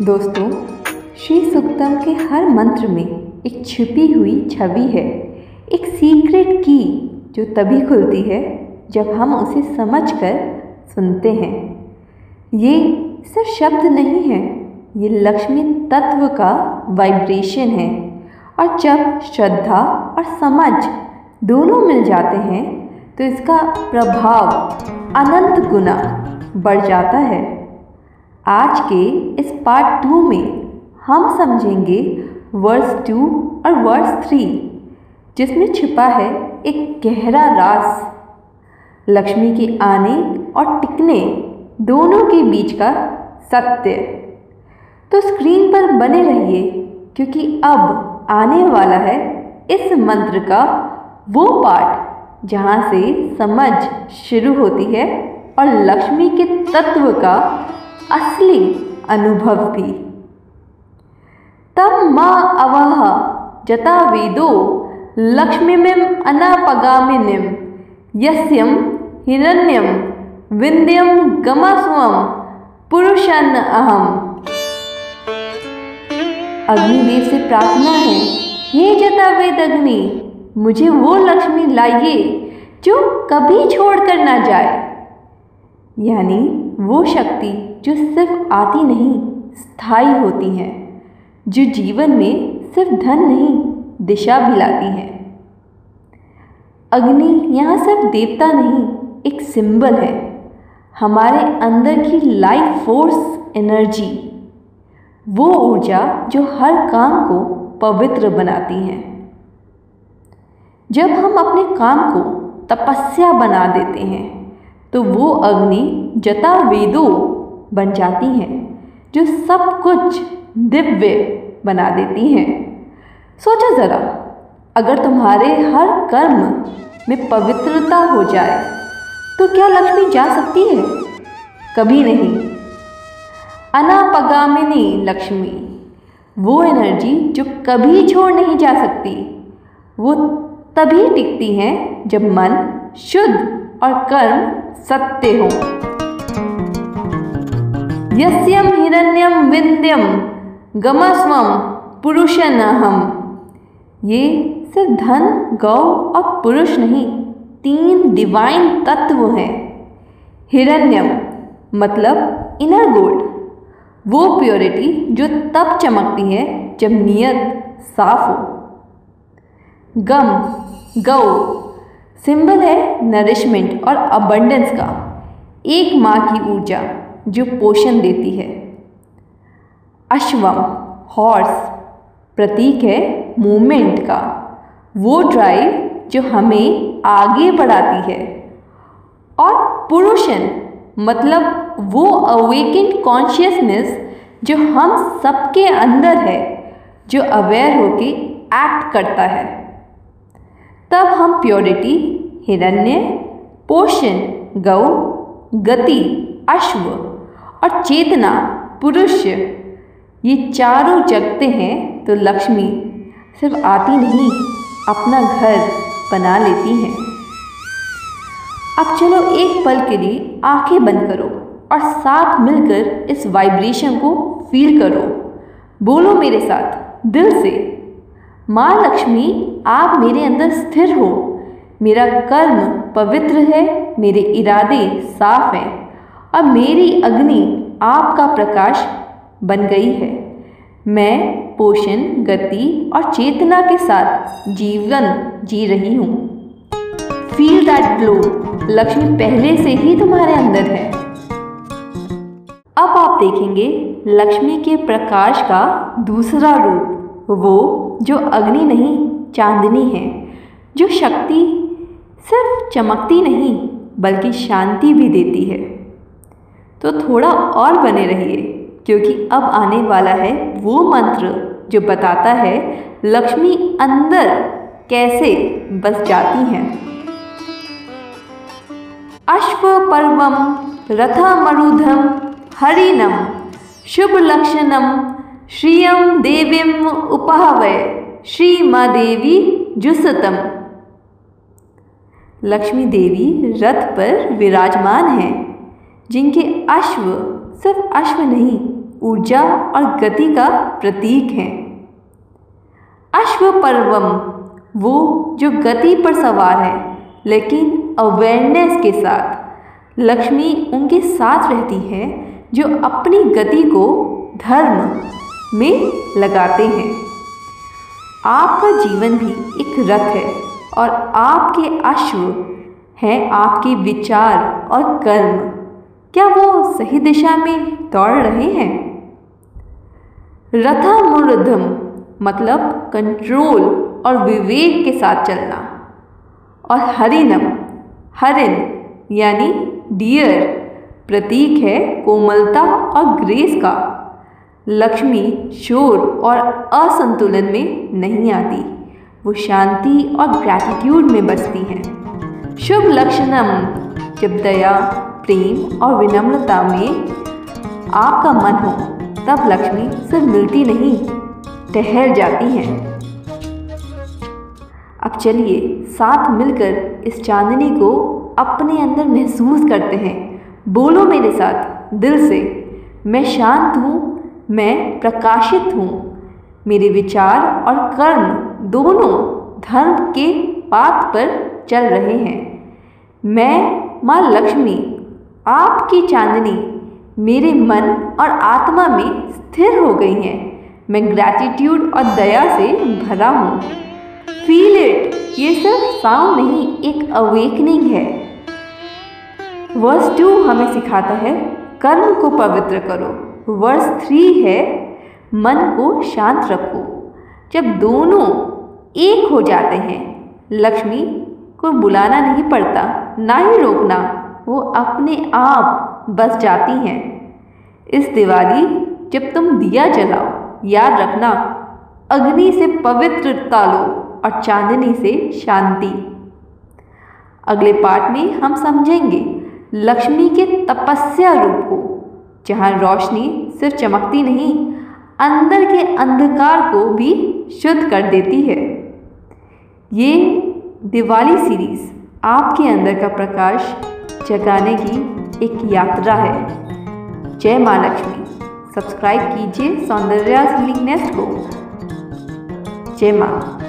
दोस्तों, श्री सूक्तम के हर मंत्र में एक छिपी हुई छवि है, एक सीक्रेट की जो तभी खुलती है जब हम उसे समझकर सुनते हैं। ये सिर्फ शब्द नहीं है, ये लक्ष्मी तत्व का वाइब्रेशन है। और जब श्रद्धा और समझ दोनों मिल जाते हैं तो इसका प्रभाव अनंत गुना बढ़ जाता है। आज के इस पार्ट 2 में हम समझेंगे वर्स 2 और वर्स 3, जिसमें छिपा है एक गहरा राज, लक्ष्मी के आने और टिकने दोनों के बीच का सत्य। तो स्क्रीन पर बने रहिए, क्योंकि अब आने वाला है इस मंत्र का वो पार्ट जहाँ से समझ शुरू होती है और लक्ष्मी के तत्व का असली अनुभव भी। तम माँ अवह जता वेदो लक्ष्मीमिम अनापगामिनीम यस्यम हिरण्यम विंध्यम गमस्वम पुरुषन अहम। अग्निदेव से प्रार्थना है, हे जता वेद अग्नि, मुझे वो लक्ष्मी लाइए जो कभी छोड़कर ना जाए। यानी वो शक्ति जो सिर्फ आती नहीं, स्थायी होती है, जो जीवन में सिर्फ धन नहीं, दिशा भी लाती है। अग्नि यहाँ सिर्फ देवता नहीं, एक सिंबल है, हमारे अंदर की लाइफ फोर्स एनर्जी, वो ऊर्जा जो हर काम को पवित्र बनाती है। जब हम अपने काम को तपस्या बना देते हैं तो वो अग्नि जता वेदो बन जाती हैं, जो सब कुछ दिव्य बना देती हैं। सोचो ज़रा, अगर तुम्हारे हर कर्म में पवित्रता हो जाए तो क्या लक्ष्मी जा सकती है? कभी नहीं। अनापगामिनी लक्ष्मी, वो एनर्जी जो कभी छोड़ नहीं जा सकती, वो तभी टिकती हैं जब मन शुद्ध और कर्म सत्य हो। यस्यम हिरण्यम विंध्यम गमस्वम पुरुषनहम। ये सिर्फ धन, गौ और पुरुष नहीं, 3 डिवाइन तत्व हैं। हिरण्यम मतलब इनर गोल्ड, वो प्योरिटी जो तब चमकती है जब नियत साफ हो। गम, गौ, सिंबल है नरिशमेंट और अबंडेंस का, एक माँ की ऊर्जा जो पोषण देती है। अश्वम, हॉर्स, प्रतीक है मूवमेंट का, वो ड्राइव जो हमें आगे बढ़ाती है। और पुरुषन मतलब वो अवेकेंड कॉन्शियसनेस जो हम सबके अंदर है, जो अवेयर होके एक्ट करता है। तब हम प्योरिटी हिरण्य, पोषण गौ, गति अश्व और चेतना पुरुष, ये चारों जगते हैं तो लक्ष्मी सिर्फ आती नहीं, अपना घर बना लेती हैं। अब चलो एक पल के लिए आंखें बंद करो और साथ मिलकर इस वाइब्रेशन को फील करो। बोलो मेरे साथ दिल से, माँ लक्ष्मी आप मेरे अंदर स्थिर हो, मेरा कर्म पवित्र है, मेरे इरादे साफ हैं और मेरी अग्नि आपका प्रकाश बन गई है। मैं पोषण, गति और चेतना के साथ जीवन जी रही हूँ। फील दैट ग्लो, लक्ष्मी पहले से ही तुम्हारे अंदर है। अब आप देखेंगे लक्ष्मी के प्रकाश का दूसरा रूप, वो जो अग्नि नहीं चांदनी है, जो शक्ति सिर्फ चमकती नहीं बल्कि शांति भी देती है। तो थोड़ा और बने रहिए, क्योंकि अब आने वाला है वो मंत्र जो बताता है लक्ष्मी अंदर कैसे बस जाती हैं। अश्व पर्वम रथमरूधम हरिणम शुभ लक्षणम श्रियम देवीम उपहवय श्री माँ देवी जुसतम। लक्ष्मी देवी रथ पर विराजमान हैं, जिनके अश्व सिर्फ अश्व नहीं, ऊर्जा और गति का प्रतीक हैं। अश्वपर्वम वो जो गति पर सवार है लेकिन अवेयरनेस के साथ। लक्ष्मी उनके साथ रहती है जो अपनी गति को धर्म में लगाते हैं। आपका जीवन भी एक रथ है और आपके अश्व हैं आपके विचार और कर्म। क्या वो सही दिशा में दौड़ रहे हैं? रथामूर्धम मतलब कंट्रोल और विवेक के साथ चलना। और हरिनम हरिन यानी डियर प्रतीक है कोमलता और ग्रेस का। लक्ष्मी शोर और असंतुलन में नहीं आती, वो शांति और ग्रैटिट्यूड में बसती हैं। शुभ लक्षणम जब दया, प्रेम और विनम्रता में आपका मन हो तब लक्ष्मी सिर्फ मिलती नहीं, ठहर जाती हैं। अब चलिए साथ मिलकर इस चांदनी को अपने अंदर महसूस करते हैं। बोलो मेरे साथ दिल से, मैं शांत हूँ, मैं प्रकाशित हूँ। मेरे विचार और कर्म दोनों धर्म के पाथ पर चल रहे हैं। मैं माँ लक्ष्मी आपकी चांदनी मेरे मन और आत्मा में स्थिर हो गई हैं। मैं ग्रैटिट्यूड और दया से भरा हूँ। फील इट, ये सिर्फ साउंड नहीं, एक अवेकनिंग है। वर्स 2 हमें सिखाता है कर्म को पवित्र करो। वर्स 3 है मन को शांत रखो। जब दोनों एक हो जाते हैं लक्ष्मी को बुलाना नहीं पड़ता, ना ही रोकना, वो अपने आप बस जाती हैं। इस दिवाली जब तुम दिया जलाओ याद रखना अग्नि से पवित्रता लो और चांदनी से शांति। अगले पार्ट में हम समझेंगे लक्ष्मी के तपस्या रूप को, जहाँ रोशनी सिर्फ चमकती नहीं, अंदर के अंधकार को भी शुद्ध कर देती है। ये दिवाली सीरीज आपके अंदर का प्रकाश जगाने की एक यात्रा है। जय माँ लक्ष्मी। सब्सक्राइब कीजिए सौंदर्या हीलिंग नेस्ट को। जय माँ।